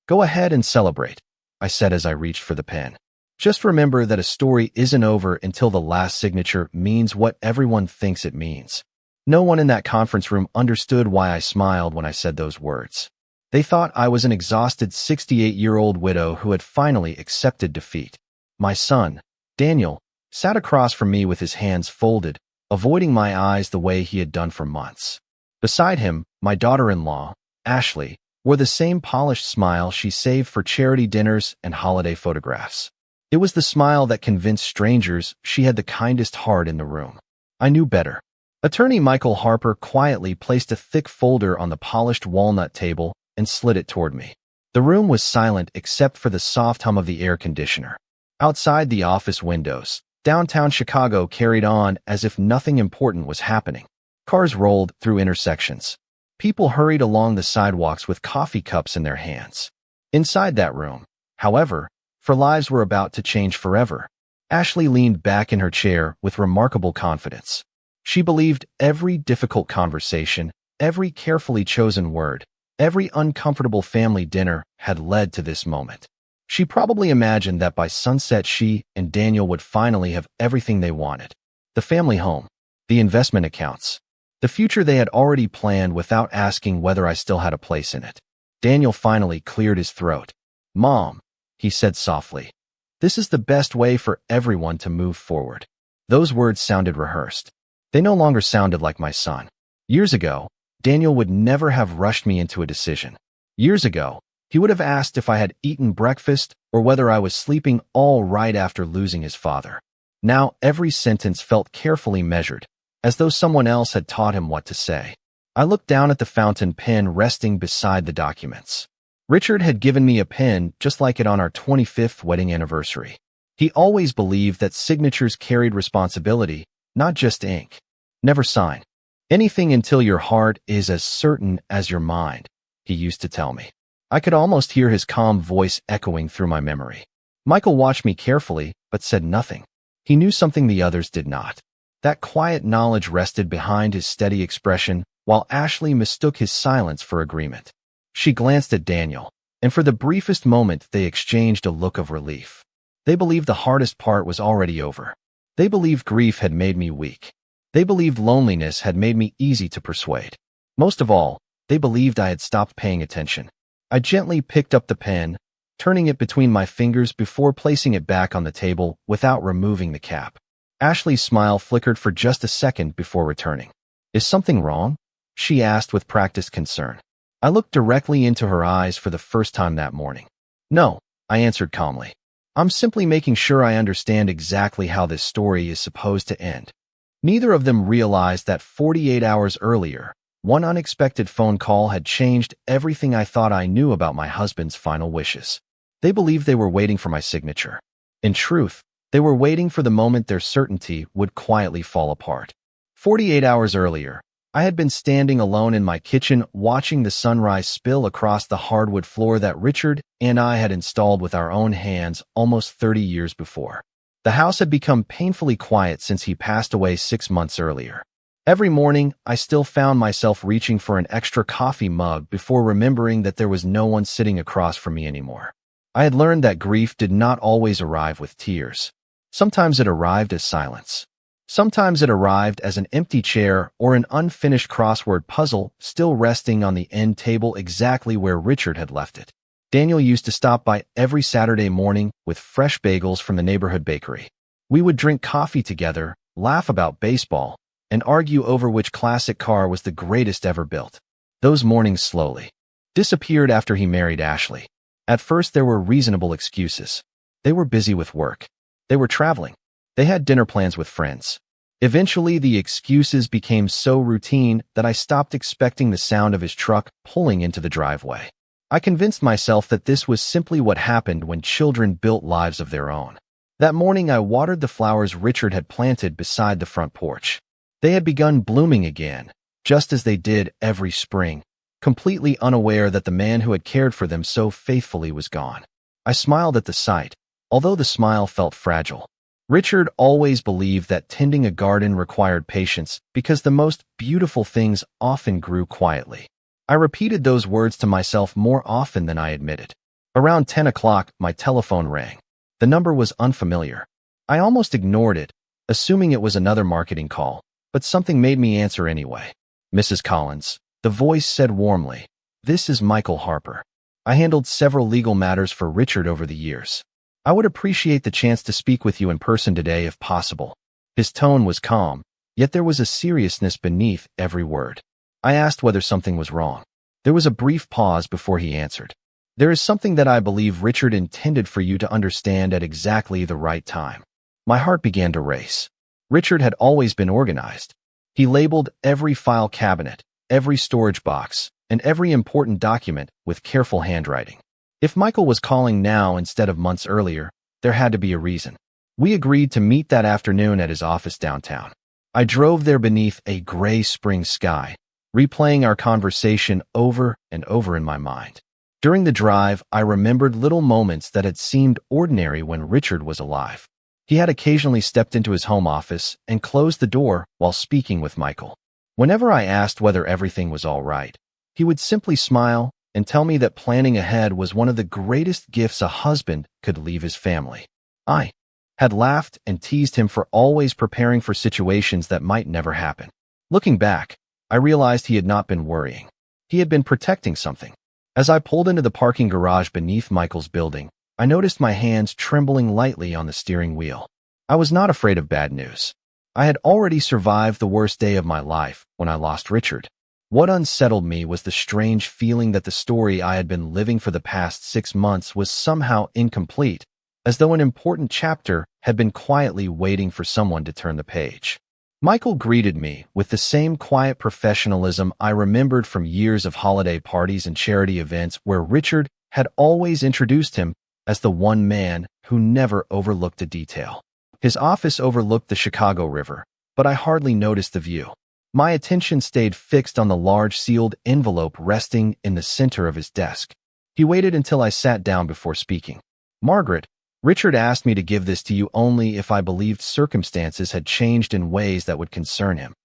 Go ahead and celebrate, I said as I reached for the pen. Just remember that a story isn't over until the last signature means what everyone thinks it means. No one in that conference room understood why I smiled when I said those words. They thought I was an exhausted 68-year-old widow who had finally accepted defeat. My son, Daniel, sat across from me with his hands folded, avoiding my eyes the way he had done for months. Beside him, my daughter-in-law, Ashley, wore the same polished smile she saved for charity dinners and holiday photographs. It was the smile that convinced strangers she had the kindest heart in the room. I knew better. Attorney Michael Harper quietly placed a thick folder on the polished walnut table and slid it toward me. The room was silent except for the soft hum of the air conditioner. Outside the office windows, downtown Chicago carried on as if nothing important was happening. Cars rolled through intersections. People hurried along the sidewalks with coffee cups in their hands. Inside that room, however, for lives were about to change forever. Ashley leaned back in her chair with remarkable confidence. She believed every difficult conversation, every carefully chosen word, every uncomfortable family dinner had led to this moment. She probably imagined that by sunset she and Daniel would finally have everything they wanted. The family home, the investment accounts, the future they had already planned without asking whether I still had a place in it. Daniel finally cleared his throat. "Mom," he said softly, "this is the best way for everyone to move forward." Those words sounded rehearsed. They no longer sounded like my son. Years ago, Daniel would never have rushed me into a decision. Years ago, he would have asked if I had eaten breakfast or whether I was sleeping all right after losing his father. Now every sentence felt carefully measured, as though someone else had taught him what to say. I looked down at the fountain pen resting beside the documents. Richard had given me a pen just like it on our 25th wedding anniversary. He always believed that signatures carried responsibility, not just ink. Never sign anything until your heart is as certain as your mind, he used to tell me. I could almost hear his calm voice echoing through my memory. Michael watched me carefully, but said nothing. He knew something the others did not. That quiet knowledge rested behind his steady expression, while Ashley mistook his silence for agreement. She glanced at Daniel, and for the briefest moment they exchanged a look of relief. They believed the hardest part was already over. They believed grief had made me weak. They believed loneliness had made me easy to persuade. Most of all, they believed I had stopped paying attention. I gently picked up the pen, turning it between my fingers before placing it back on the table without removing the cap. Ashley's smile flickered for just a second before returning. "Is something wrong?" she asked with practiced concern. I looked directly into her eyes for the first time that morning. "No," I answered calmly. "I'm simply making sure I understand exactly how this story is supposed to end." Neither of them realized that 48 hours earlier, one unexpected phone call had changed everything I thought I knew about my husband's final wishes. They believed they were waiting for my signature. In truth, they were waiting for the moment their certainty would quietly fall apart. 48 hours earlier, I had been standing alone in my kitchen watching the sunrise spill across the hardwood floor that Richard and I had installed with our own hands almost 30 years before. The house had become painfully quiet since he passed away 6 months earlier. Every morning, I still found myself reaching for an extra coffee mug before remembering that there was no one sitting across from me anymore. I had learned that grief did not always arrive with tears. Sometimes it arrived as silence. Sometimes it arrived as an empty chair or an unfinished crossword puzzle still resting on the end table exactly where Richard had left it. Daniel used to stop by every Saturday morning with fresh bagels from the neighborhood bakery. We would drink coffee together, laugh about baseball, and argue over which classic car was the greatest ever built. Those mornings slowly disappeared after he married Ashley. At first there were reasonable excuses. They were busy with work. They were traveling. They had dinner plans with friends. Eventually the excuses became so routine that I stopped expecting the sound of his truck pulling into the driveway. I convinced myself that this was simply what happened when children built lives of their own. That morning I watered the flowers Richard had planted beside the front porch. They had begun blooming again, just as they did every spring, completely unaware that the man who had cared for them so faithfully was gone. I smiled at the sight, although the smile felt fragile. Richard always believed that tending a garden required patience because the most beautiful things often grew quietly. I repeated those words to myself more often than I admitted. Around 10 o'clock, my telephone rang. The number was unfamiliar. I almost ignored it, assuming it was another marketing call, but something made me answer anyway. Mrs. Collins, the voice said warmly, "This is Michael Harper. I handled several legal matters for Richard over the years. I would appreciate the chance to speak with you in person today if possible." His tone was calm, yet there was a seriousness beneath every word. I asked whether something was wrong. There was a brief pause before he answered. "There is something that I believe Richard intended for you to understand at exactly the right time." My heart began to race. Richard had always been organized. He labeled every file cabinet, every storage box, and every important document with careful handwriting. If Michael was calling now instead of months earlier, there had to be a reason. We agreed to meet that afternoon at his office downtown. I drove there beneath a gray spring sky, replaying our conversation over and over in my mind. During the drive, I remembered little moments that had seemed ordinary when Richard was alive. He had occasionally stepped into his home office and closed the door while speaking with Michael. Whenever I asked whether everything was all right, he would simply smile and tell me that planning ahead was one of the greatest gifts a husband could leave his family. I had laughed and teased him for always preparing for situations that might never happen. Looking back, I realized he had not been worrying. He had been protecting something. As I pulled into the parking garage beneath Michael's building, I noticed my hands trembling lightly on the steering wheel. I was not afraid of bad news. I had already survived the worst day of my life when I lost Richard. What unsettled me was the strange feeling that the story I had been living for the past 6 months was somehow incomplete, as though an important chapter had been quietly waiting for someone to turn the page. Michael greeted me with the same quiet professionalism I remembered from years of holiday parties and charity events where Richard had always introduced him as the one man who never overlooked a detail. His office overlooked the Chicago River, but I hardly noticed the view. My attention stayed fixed on the large sealed envelope resting in the center of his desk. He waited until I sat down before speaking. "Margaret, Richard asked me to give this to you only if I believed circumstances had changed in ways that would concern him."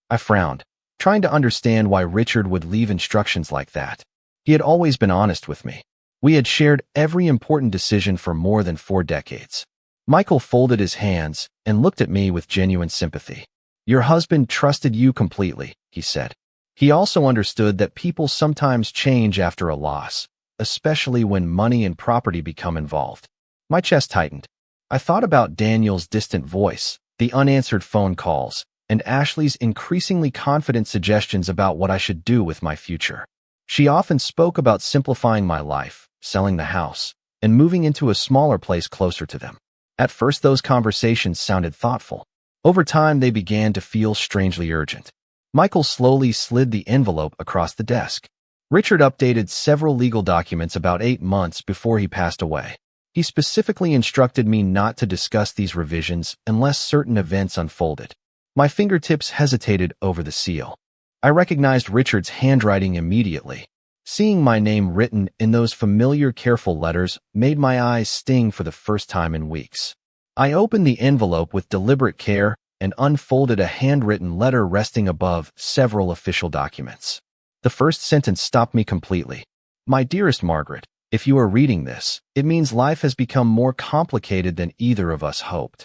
I frowned, trying to understand why Richard would leave instructions like that. He had always been honest with me. We had shared every important decision for more than 4 decades. Michael folded his hands and looked at me with genuine sympathy. "Your husband trusted you completely," he said. "He also understood that people sometimes change after a loss, especially when money and property become involved." My chest tightened. I thought about Daniel's distant voice, the unanswered phone calls, and Ashley's increasingly confident suggestions about what I should do with my future. She often spoke about simplifying my life, selling the house, and moving into a smaller place closer to them. At first, those conversations sounded thoughtful. Over time, they began to feel strangely urgent. Michael slowly slid the envelope across the desk. Richard updated several legal documents about 8 months before he passed away. He specifically instructed me not to discuss these revisions unless certain events unfolded. My fingertips hesitated over the seal. I recognized Richard's handwriting immediately. Seeing my name written in those familiar, careful letters made my eyes sting for the first time in weeks. I opened the envelope with deliberate care and unfolded a handwritten letter resting above several official documents. The first sentence stopped me completely. "My dearest Margaret, if you are reading this, it means life has become more complicated than either of us hoped."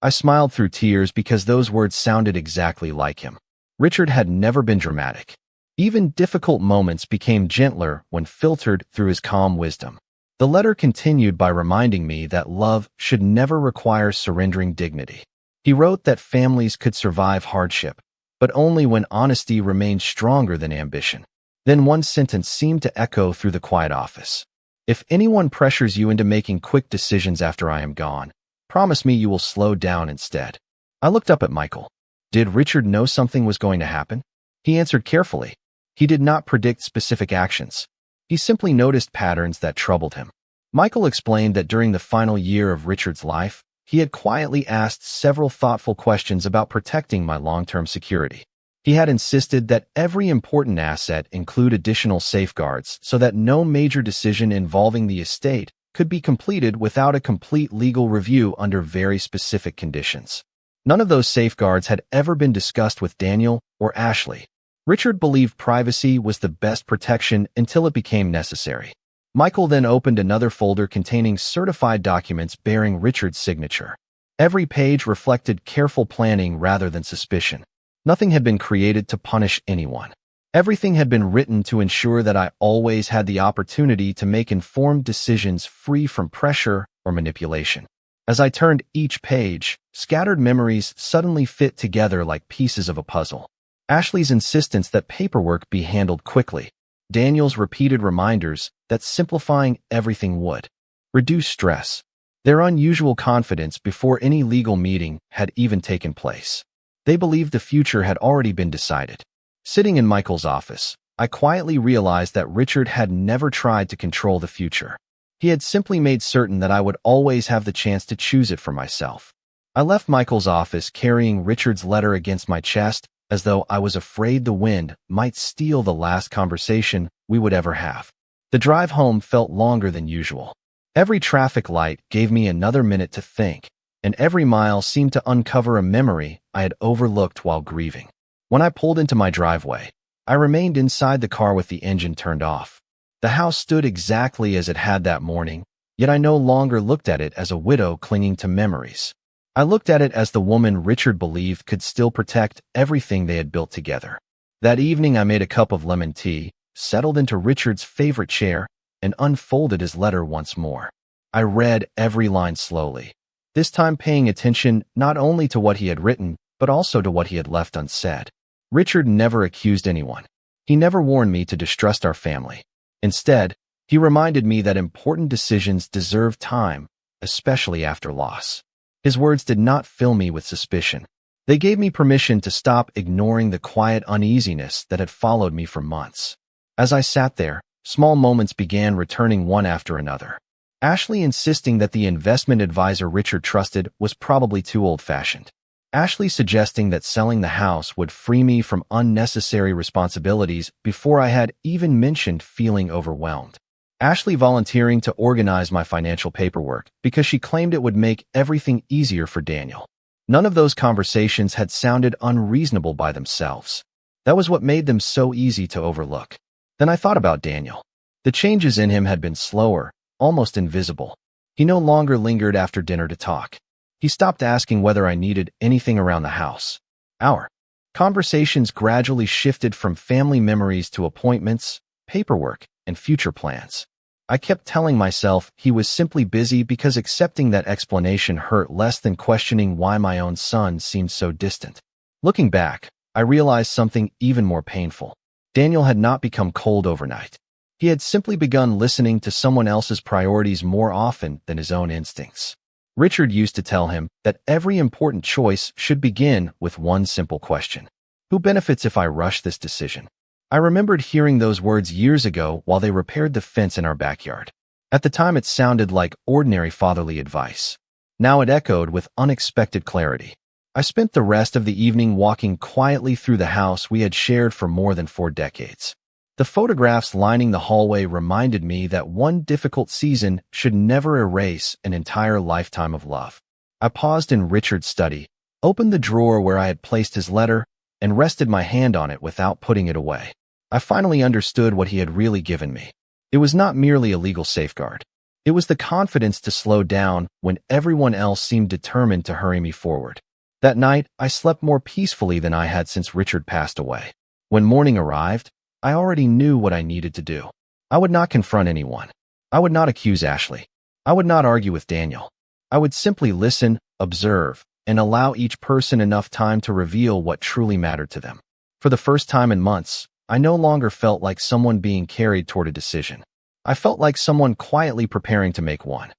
I smiled through tears because those words sounded exactly like him. Richard had never been dramatic. Even difficult moments became gentler when filtered through his calm wisdom. The letter continued by reminding me that love should never require surrendering dignity. He wrote that families could survive hardship, but only when honesty remained stronger than ambition. Then one sentence seemed to echo through the quiet office. "If anyone pressures you into making quick decisions after I am gone, promise me you will slow down instead." I looked up at Michael. Did Richard know something was going to happen? He answered carefully. He did not predict specific actions. He simply noticed patterns that troubled him. Michael explained that during the final year of Richard's life, he had quietly asked several thoughtful questions about protecting my long-term security. He had insisted that every important asset include additional safeguards so that no major decision involving the estate could be completed without a complete legal review under very specific conditions. None of those safeguards had ever been discussed with Daniel or Ashley. Richard believed privacy was the best protection until it became necessary. Michael then opened another folder containing certified documents bearing Richard's signature. Every page reflected careful planning rather than suspicion. Nothing had been created to punish anyone. Everything had been written to ensure that I always had the opportunity to make informed decisions free from pressure or manipulation. As I turned each page, scattered memories suddenly fit together like pieces of a puzzle. Ashley's insistence that paperwork be handled quickly. Daniel's repeated reminders that simplifying everything would reduce stress. Their unusual confidence before any legal meeting had even taken place. They believed the future had already been decided. Sitting in Michael's office, I quietly realized that Richard had never tried to control the future. He had simply made certain that I would always have the chance to choose it for myself. I left Michael's office carrying Richard's letter against my chest, as though I was afraid the wind might steal the last conversation we would ever have. The drive home felt longer than usual. Every traffic light gave me another minute to think, and every mile seemed to uncover a memory I had overlooked while grieving. When I pulled into my driveway, I remained inside the car with the engine turned off. The house stood exactly as it had that morning, yet I no longer looked at it as a widow clinging to memories. I looked at it as the woman Richard believed could still protect everything they had built together. That evening I made a cup of lemon tea, settled into Richard's favorite chair, and unfolded his letter once more. I read every line slowly, this time paying attention not only to what he had written, but also to what he had left unsaid. Richard never accused anyone. He never warned me to distrust our family. Instead, he reminded me that important decisions deserve time, especially after loss. His words did not fill me with suspicion. They gave me permission to stop ignoring the quiet uneasiness that had followed me for months. As I sat there, small moments began returning one after another. Ashley insisting that the investment advisor Richard trusted was probably too old-fashioned. Ashley suggesting that selling the house would free me from unnecessary responsibilities before I had even mentioned feeling overwhelmed. Ashley volunteering to organize my financial paperwork because she claimed it would make everything easier for Daniel. None of those conversations had sounded unreasonable by themselves. That was what made them so easy to overlook. Then I thought about Daniel. The changes in him had been slower, almost invisible. He no longer lingered after dinner to talk. He stopped asking whether I needed anything around the house. Our conversations gradually shifted from family memories to appointments, paperwork, and future plans. I kept telling myself he was simply busy because accepting that explanation hurt less than questioning why my own son seemed so distant. Looking back, I realized something even more painful. Daniel had not become cold overnight. He had simply begun listening to someone else's priorities more often than his own instincts. Richard used to tell him that every important choice should begin with one simple question. Who benefits if I rush this decision? I remembered hearing those words years ago while they repaired the fence in our backyard. At the time it sounded like ordinary fatherly advice. Now it echoed with unexpected clarity. I spent the rest of the evening walking quietly through the house we had shared for more than 4 decades. The photographs lining the hallway reminded me that one difficult season should never erase an entire lifetime of love. I paused in Richard's study, opened the drawer where I had placed his letter, and rested my hand on it without putting it away. I finally understood what he had really given me. It was not merely a legal safeguard. It was the confidence to slow down when everyone else seemed determined to hurry me forward. That night, I slept more peacefully than I had since Richard passed away. When morning arrived, I already knew what I needed to do. I would not confront anyone. I would not accuse Ashley. I would not argue with Daniel. I would simply listen, observe, and allow each person enough time to reveal what truly mattered to them. For the first time in months, I no longer felt like someone being carried toward a decision. I felt like someone quietly preparing to make one.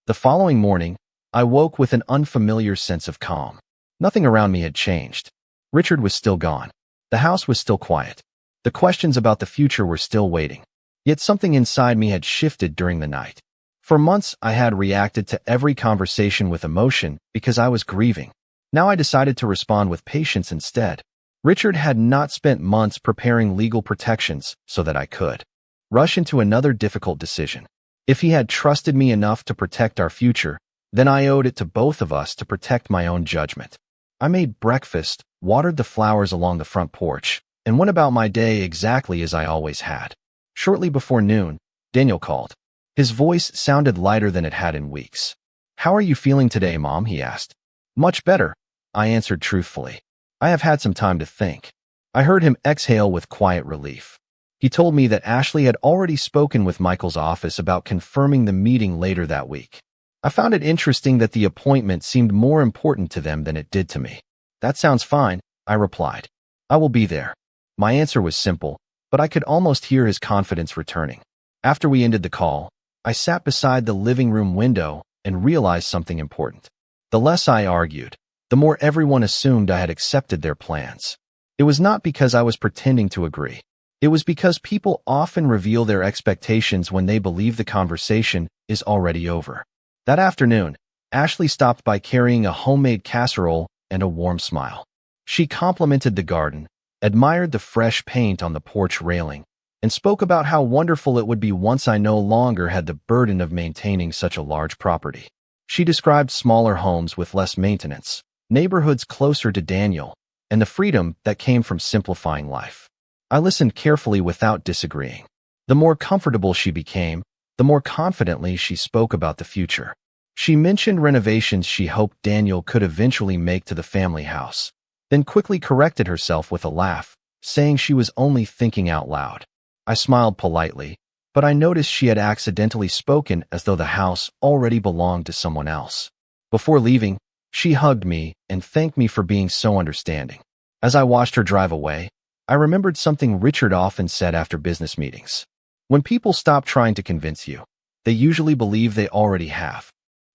The following morning, I woke with an unfamiliar sense of calm. Nothing around me had changed. Richard was still gone. The house was still quiet. The questions about the future were still waiting. Yet something inside me had shifted during the night. For months, I had reacted to every conversation with emotion because I was grieving. Now I decided to respond with patience instead. Richard had not spent months preparing legal protections so that I could rush into another difficult decision. If he had trusted me enough to protect our future, then I owed it to both of us to protect my own judgment. I made breakfast, watered the flowers along the front porch, and went about my day exactly as I always had. Shortly before noon, Daniel called. His voice sounded lighter than it had in weeks. "How are you feeling today, Mom?" he asked. "Much better," I answered truthfully. "I have had some time to think." I heard him exhale with quiet relief. He told me that Ashley had already spoken with Michael's office about confirming the meeting later that week. I found it interesting that the appointment seemed more important to them than it did to me. "That sounds fine," I replied. "I will be there." My answer was simple, but I could almost hear his confidence returning. After we ended the call, I sat beside the living room window and realized something important. The less I argued, the more everyone assumed I had accepted their plans. It was not because I was pretending to agree. It was because people often reveal their expectations when they believe the conversation is already over. That afternoon, Ashley stopped by carrying a homemade casserole and a warm smile. She complimented the garden, admired the fresh paint on the porch railing, and spoke about how wonderful it would be once I no longer had the burden of maintaining such a large property. She described smaller homes with less maintenance, neighborhoods closer to Daniel, and the freedom that came from simplifying life. I listened carefully without disagreeing. The more comfortable she became, the more confidently she spoke about the future. She mentioned renovations she hoped Daniel could eventually make to the family house, then quickly corrected herself with a laugh, saying she was only thinking out loud. I smiled politely, but I noticed she had accidentally spoken as though the house already belonged to someone else. Before leaving, she hugged me and thanked me for being so understanding. As I watched her drive away, I remembered something Richard often said after business meetings. When people stop trying to convince you, they usually believe they already have.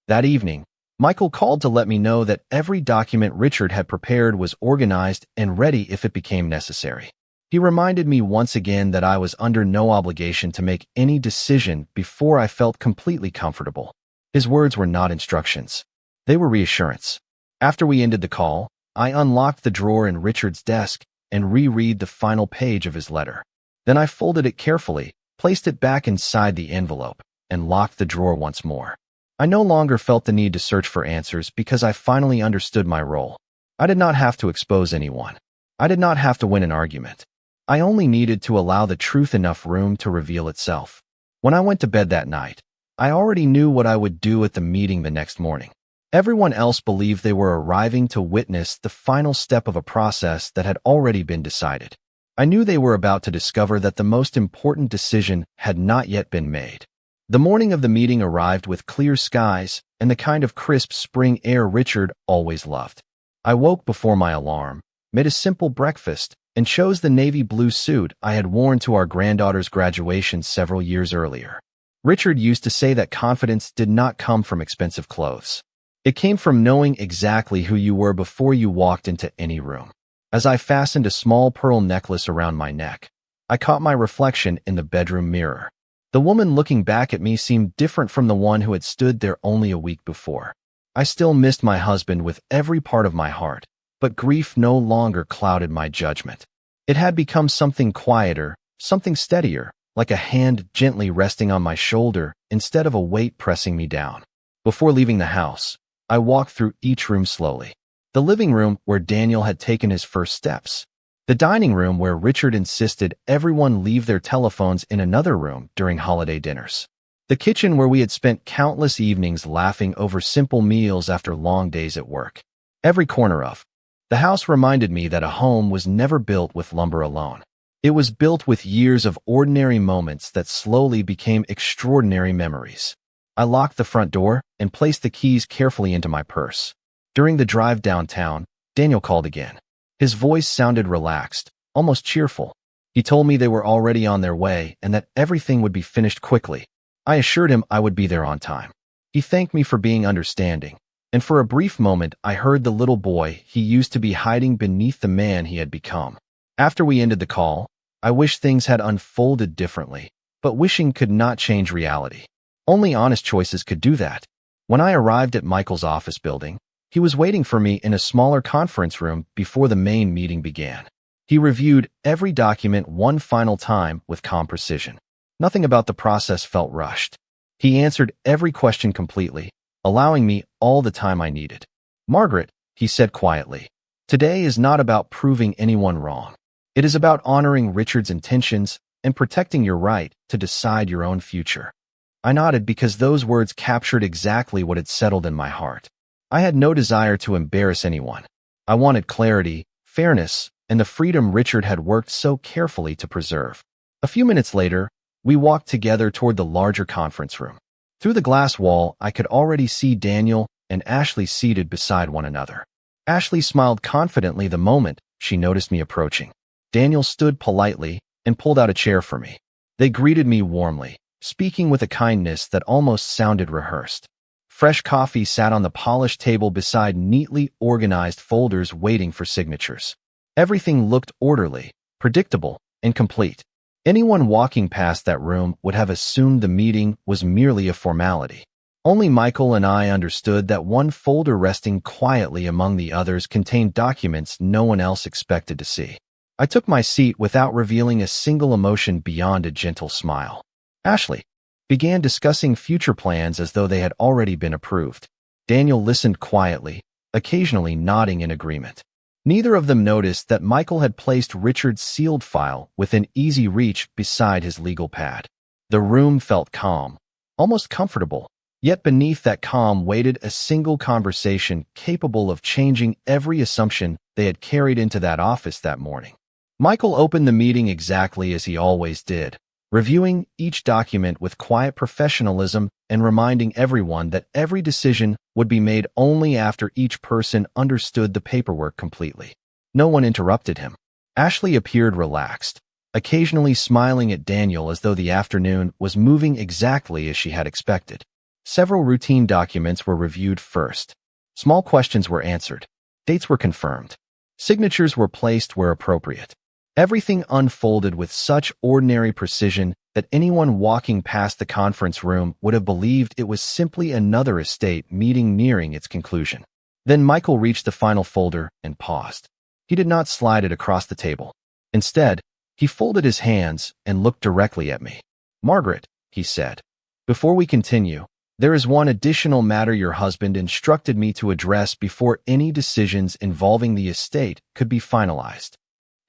That evening, Michael called to let me know that every document Richard had prepared was organized and ready if it became necessary. He reminded me once again that I was under no obligation to make any decision before I felt completely comfortable. His words were not instructions. They were reassurance. After we ended the call, I unlocked the drawer in Richard's desk and reread the final page of his letter. Then I folded it carefully, placed it back inside the envelope, and locked the drawer once more. I no longer felt the need to search for answers because I finally understood my role. I did not have to expose anyone. I did not have to win an argument. I only needed to allow the truth enough room to reveal itself. When I went to bed that night, I already knew what I would do at the meeting the next morning. Everyone else believed they were arriving to witness the final step of a process that had already been decided. I knew they were about to discover that the most important decision had not yet been made. The morning of the meeting arrived with clear skies and the kind of crisp spring air Richard always loved. I woke before my alarm, made a simple breakfast, and chose the navy blue suit I had worn to our granddaughter's graduation several years earlier. Richard used to say that confidence did not come from expensive clothes. It came from knowing exactly who you were before you walked into any room. As I fastened a small pearl necklace around my neck, I caught my reflection in the bedroom mirror. The woman looking back at me seemed different from the one who had stood there only a week before. I still missed my husband with every part of my heart, but grief no longer clouded my judgment. It had become something quieter, something steadier, like a hand gently resting on my shoulder instead of a weight pressing me down. Before leaving the house, I walked through each room slowly. The living room where Daniel had taken his first steps. The dining room where Richard insisted everyone leave their telephones in another room during holiday dinners. The kitchen where we had spent countless evenings laughing over simple meals after long days at work. Every corner of the house reminded me that a home was never built with lumber alone. It was built with years of ordinary moments that slowly became extraordinary memories. I locked the front door and placed the keys carefully into my purse. During the drive downtown, Daniel called again. His voice sounded relaxed, almost cheerful. He told me they were already on their way and that everything would be finished quickly. I assured him I would be there on time. He thanked me for being understanding, and for a brief moment I heard the little boy he used to be hiding beneath the man he had become. After we ended the call, I wished things had unfolded differently, but wishing could not change reality. Only honest choices could do that. When I arrived at Michael's office building, he was waiting for me in a smaller conference room before the main meeting began. He reviewed every document one final time with calm precision. Nothing about the process felt rushed. He answered every question completely, allowing me all the time I needed. "Margaret," he said quietly, "today is not about proving anyone wrong. It is about honoring Richard's intentions and protecting your right to decide your own future." I nodded because those words captured exactly what had settled in my heart. I had no desire to embarrass anyone. I wanted clarity, fairness, and the freedom Richard had worked so carefully to preserve. A few minutes later, we walked together toward the larger conference room. Through the glass wall, I could already see Daniel and Ashley seated beside one another. Ashley smiled confidently the moment she noticed me approaching. Daniel stood politely and pulled out a chair for me. They greeted me warmly, speaking with a kindness that almost sounded rehearsed. Fresh coffee sat on the polished table beside neatly organized folders waiting for signatures. Everything looked orderly, predictable, and complete. Anyone walking past that room would have assumed the meeting was merely a formality. Only Michael and I understood that one folder resting quietly among the others contained documents no one else expected to see. I took my seat without revealing a single emotion beyond a gentle smile. Ashley began discussing future plans as though they had already been approved. Daniel listened quietly, occasionally nodding in agreement. Neither of them noticed that Michael had placed Richard's sealed file within easy reach beside his legal pad. The room felt calm, almost comfortable, yet beneath that calm waited a single conversation capable of changing every assumption they had carried into that office that morning. Michael opened the meeting exactly as he always did, reviewing each document with quiet professionalism and reminding everyone that every decision would be made only after each person understood the paperwork completely. No one interrupted him. Ashley appeared relaxed, occasionally smiling at Daniel as though the afternoon was moving exactly as she had expected. Several routine documents were reviewed first. Small questions were answered. Dates were confirmed. Signatures were placed where appropriate. Everything unfolded with such ordinary precision that anyone walking past the conference room would have believed it was simply another estate meeting nearing its conclusion. Then Michael reached the final folder and paused. He did not slide it across the table. Instead, he folded his hands and looked directly at me. "Margaret," he said, "before we continue, there is one additional matter your husband instructed me to address before any decisions involving the estate could be finalized."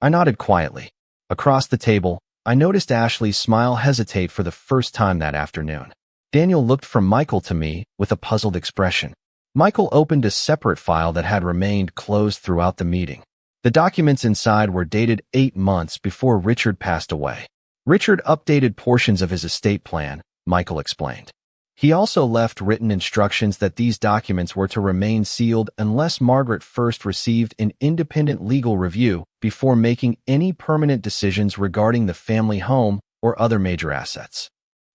I nodded quietly. Across the table, I noticed Ashley's smile hesitate for the first time that afternoon. Daniel looked from Michael to me with a puzzled expression. Michael opened a separate file that had remained closed throughout the meeting. The documents inside were dated 8 months before Richard passed away. Richard updated portions of his estate plan, Michael explained. He also left written instructions that these documents were to remain sealed unless Margaret first received an independent legal review before making any permanent decisions regarding the family home or other major assets.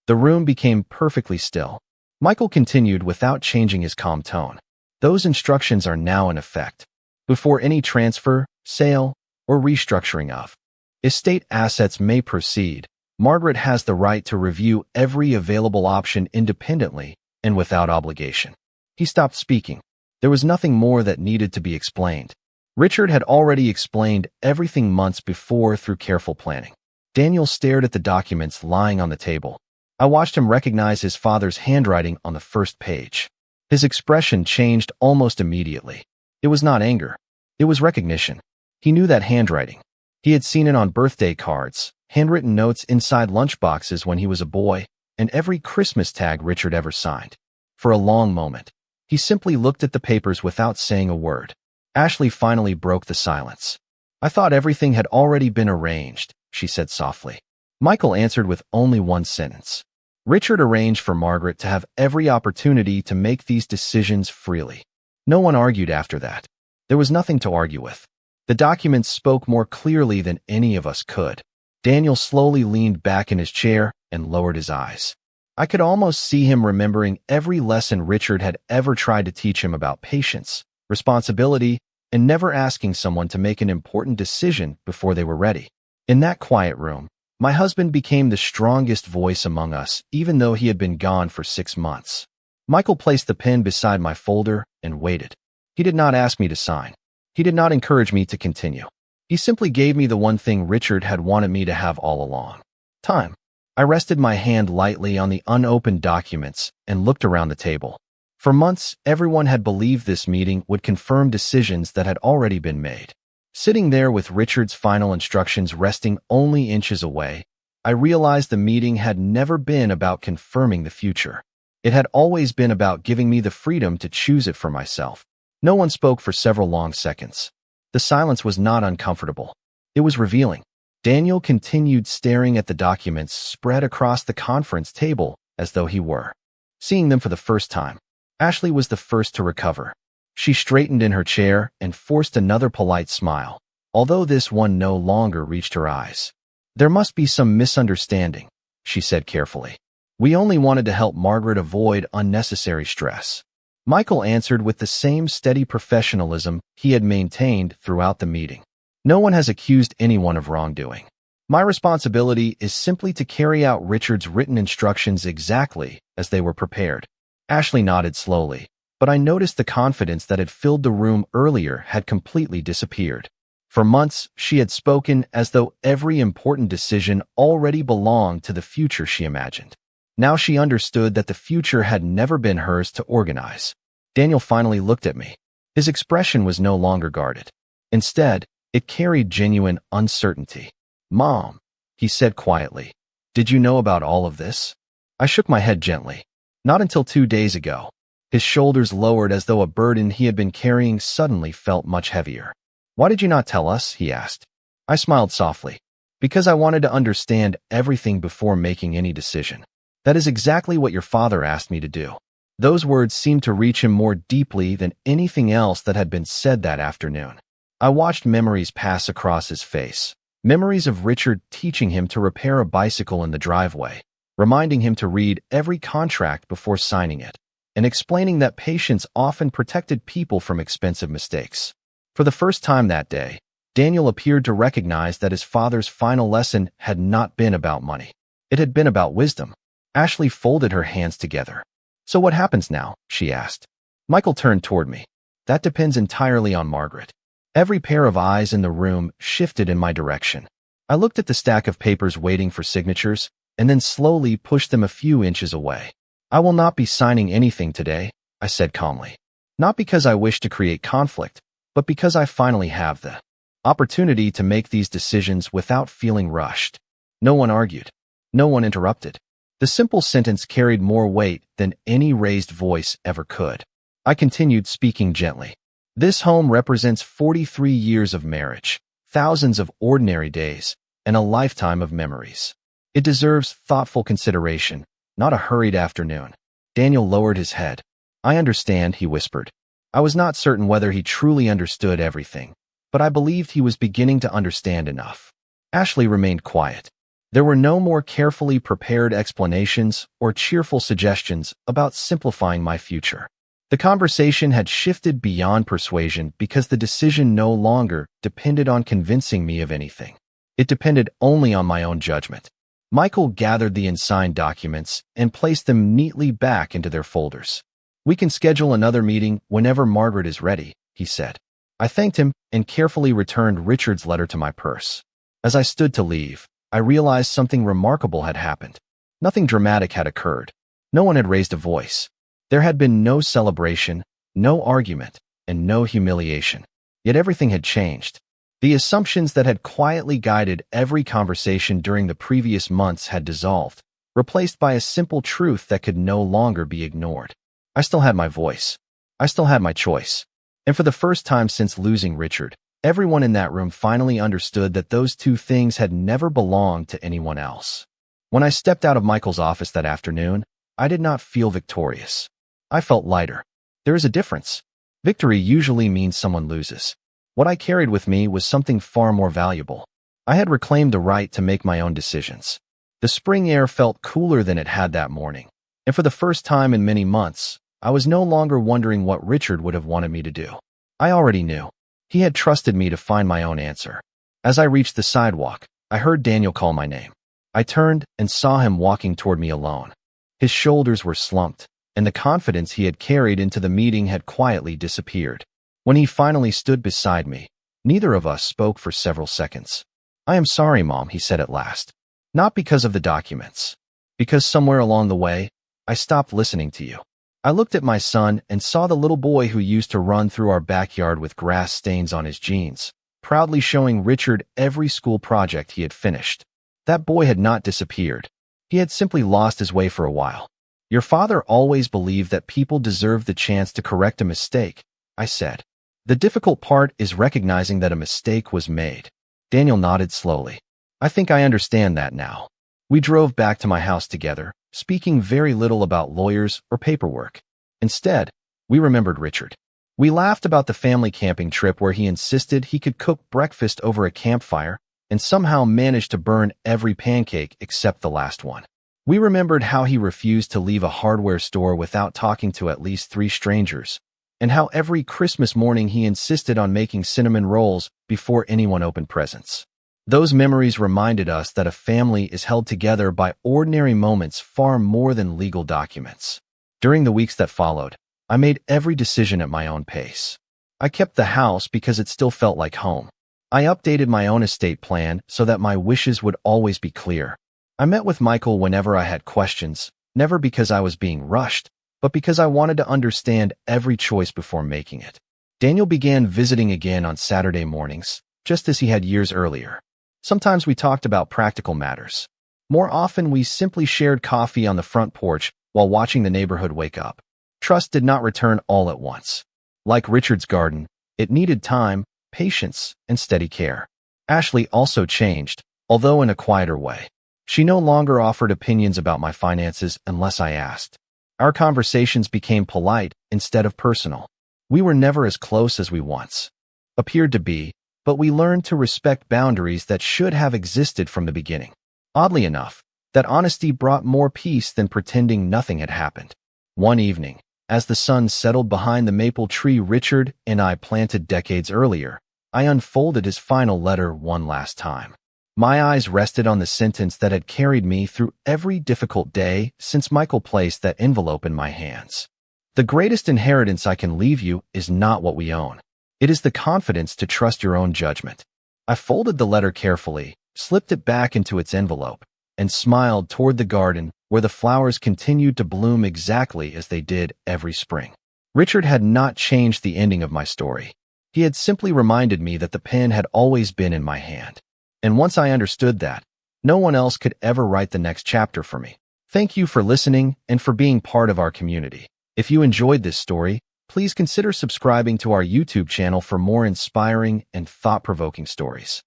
The room became perfectly still. Michael continued without changing his calm tone. "Those instructions are now in effect. Before any transfer, sale, or restructuring of estate assets may proceed, Margaret has the right to review every available option independently and without obligation." He stopped speaking. There was nothing more that needed to be explained. Richard had already explained everything months before through careful planning. Daniel stared at the documents lying on the table. I watched him recognize his father's handwriting on the first page. His expression changed almost immediately. It was not anger. It was recognition. He knew that handwriting. He had seen it on birthday cards, handwritten notes inside lunchboxes when he was a boy, and every Christmas tag Richard ever signed. For a long moment, he simply looked at the papers without saying a word. Ashley finally broke the silence. "I thought everything had already been arranged," she said softly. Michael answered with only one sentence. "Richard arranged for Margaret to have every opportunity to make these decisions freely." No one argued after that. There was nothing to argue with. The documents spoke more clearly than any of us could. Daniel slowly leaned back in his chair and lowered his eyes. I could almost see him remembering every lesson Richard had ever tried to teach him about patience, responsibility, and never asking someone to make an important decision before they were ready. In that quiet room, my husband became the strongest voice among us, even though he had been gone for 6 months. Michael placed the pen beside my folder and waited. He did not ask me to sign. He did not encourage me to continue. He simply gave me the one thing Richard had wanted me to have all along: time. I rested my hand lightly on the unopened documents and looked around the table. For months, everyone had believed this meeting would confirm decisions that had already been made. Sitting there with Richard's final instructions resting only inches away, I realized the meeting had never been about confirming the future. It had always been about giving me the freedom to choose it for myself. No one spoke for several long seconds. The silence was not uncomfortable. It was revealing. Daniel continued staring at the documents spread across the conference table as though he were seeing them for the first time. Ashley was the first to recover. She straightened in her chair and forced another polite smile, although this one no longer reached her eyes. "There must be some misunderstanding," she said carefully. "We only wanted to help Margaret avoid unnecessary stress." Michael answered with the same steady professionalism he had maintained throughout the meeting. "No one has accused anyone of wrongdoing. My responsibility is simply to carry out Richard's written instructions exactly as they were prepared." Ashley nodded slowly, but I noticed the confidence that had filled the room earlier had completely disappeared. For months, she had spoken as though every important decision already belonged to the future she imagined. Now she understood that the future had never been hers to organize. Daniel finally looked at me. His expression was no longer guarded. Instead, it carried genuine uncertainty. "Mom," he said quietly, "did you know about all of this?" I shook my head gently. "Not until 2 days ago." His shoulders lowered as though a burden he had been carrying suddenly felt much heavier. "Why did you not tell us?" he asked. I smiled softly. "Because I wanted to understand everything before making any decision. That is exactly what your father asked me to do." Those words seemed to reach him more deeply than anything else that had been said that afternoon. I watched memories pass across his face. Memories of Richard teaching him to repair a bicycle in the driveway, reminding him to read every contract before signing it, and explaining that patience often protected people from expensive mistakes. For the first time that day, Daniel appeared to recognize that his father's final lesson had not been about money. It had been about wisdom. Ashley folded her hands together. "So what happens now?" she asked. Michael turned toward me. "That depends entirely on Margaret." Every pair of eyes in the room shifted in my direction. I looked at the stack of papers waiting for signatures, and then slowly pushed them a few inches away. "I will not be signing anything today," I said calmly. "Not because I wish to create conflict, but because I finally have the opportunity to make these decisions without feeling rushed." No one argued. No one interrupted. The simple sentence carried more weight than any raised voice ever could. I continued, speaking gently. "This home represents 43 years of marriage, thousands of ordinary days, and a lifetime of memories. It deserves thoughtful consideration, not a hurried afternoon." Daniel lowered his head. "I understand," he whispered. I was not certain whether he truly understood everything, but I believed he was beginning to understand enough. Ashley remained quiet. There were no more carefully prepared explanations or cheerful suggestions about simplifying my future. The conversation had shifted beyond persuasion because the decision no longer depended on convincing me of anything. It depended only on my own judgment. Michael gathered the unsigned documents and placed them neatly back into their folders. "We can schedule another meeting whenever Margaret is ready," he said. I thanked him and carefully returned Richard's letter to my purse. As I stood to leave, I realized something remarkable had happened. Nothing dramatic had occurred. No one had raised a voice. There had been no celebration, no argument, and no humiliation. Yet everything had changed. The assumptions that had quietly guided every conversation during the previous months had dissolved, replaced by a simple truth that could no longer be ignored. I still had my voice. I still had my choice. And for the first time since losing Richard, everyone in that room finally understood that those two things had never belonged to anyone else. When I stepped out of Michael's office that afternoon, I did not feel victorious. I felt lighter. There is a difference. Victory usually means someone loses. What I carried with me was something far more valuable. I had reclaimed the right to make my own decisions. The spring air felt cooler than it had that morning, and for the first time in many months, I was no longer wondering what Richard would have wanted me to do. I already knew. He had trusted me to find my own answer. As I reached the sidewalk, I heard Daniel call my name. I turned and saw him walking toward me alone. His shoulders were slumped, and the confidence he had carried into the meeting had quietly disappeared. When he finally stood beside me, neither of us spoke for several seconds. "I am sorry, Mom," he said at last. "Not because of the documents. Because somewhere along the way, I stopped listening to you." I looked at my son and saw the little boy who used to run through our backyard with grass stains on his jeans, proudly showing Richard every school project he had finished. That boy had not disappeared. He had simply lost his way for a while. Your father always believed that people deserve the chance to correct a mistake, I said. The difficult part is recognizing that a mistake was made. Daniel nodded slowly. I think I understand that now. We drove back to my house together, speaking very little about lawyers or paperwork. Instead, we remembered Richard. We laughed about the family camping trip where he insisted he could cook breakfast over a campfire and somehow managed to burn every pancake except the last one. We remembered how he refused to leave a hardware store without talking to at least 3 strangers, and how every Christmas morning he insisted on making cinnamon rolls before anyone opened presents. Those memories reminded us that a family is held together by ordinary moments far more than legal documents. During the weeks that followed, I made every decision at my own pace. I kept the house because it still felt like home. I updated my own estate plan so that my wishes would always be clear. I met with Michael whenever I had questions, never because I was being rushed, but because I wanted to understand every choice before making it. Daniel began visiting again on Saturday mornings, just as he had years earlier. Sometimes we talked about practical matters. More often, we simply shared coffee on the front porch while watching the neighborhood wake up. Trust did not return all at once. Like Richard's garden, it needed time, patience, and steady care. Ashley also changed, although in a quieter way. She no longer offered opinions about my finances unless I asked. Our conversations became polite instead of personal. We were never as close as we once appeared to be, but we learned to respect boundaries that should have existed from the beginning. Oddly enough, that honesty brought more peace than pretending nothing had happened. One evening, as the sun settled behind the maple tree Richard and I planted decades earlier, I unfolded his final letter one last time. My eyes rested on the sentence that had carried me through every difficult day since Michael placed that envelope in my hands. The greatest inheritance I can leave you is not what we own. It is the confidence to trust your own judgment. I folded the letter carefully, slipped it back into its envelope, and smiled toward the garden where the flowers continued to bloom exactly as they did every spring. Richard had not changed the ending of my story. He had simply reminded me that the pen had always been in my hand. And once I understood that, no one else could ever write the next chapter for me. Thank you for listening and for being part of our community. If you enjoyed this story, please consider subscribing to our YouTube channel for more inspiring and thought-provoking stories.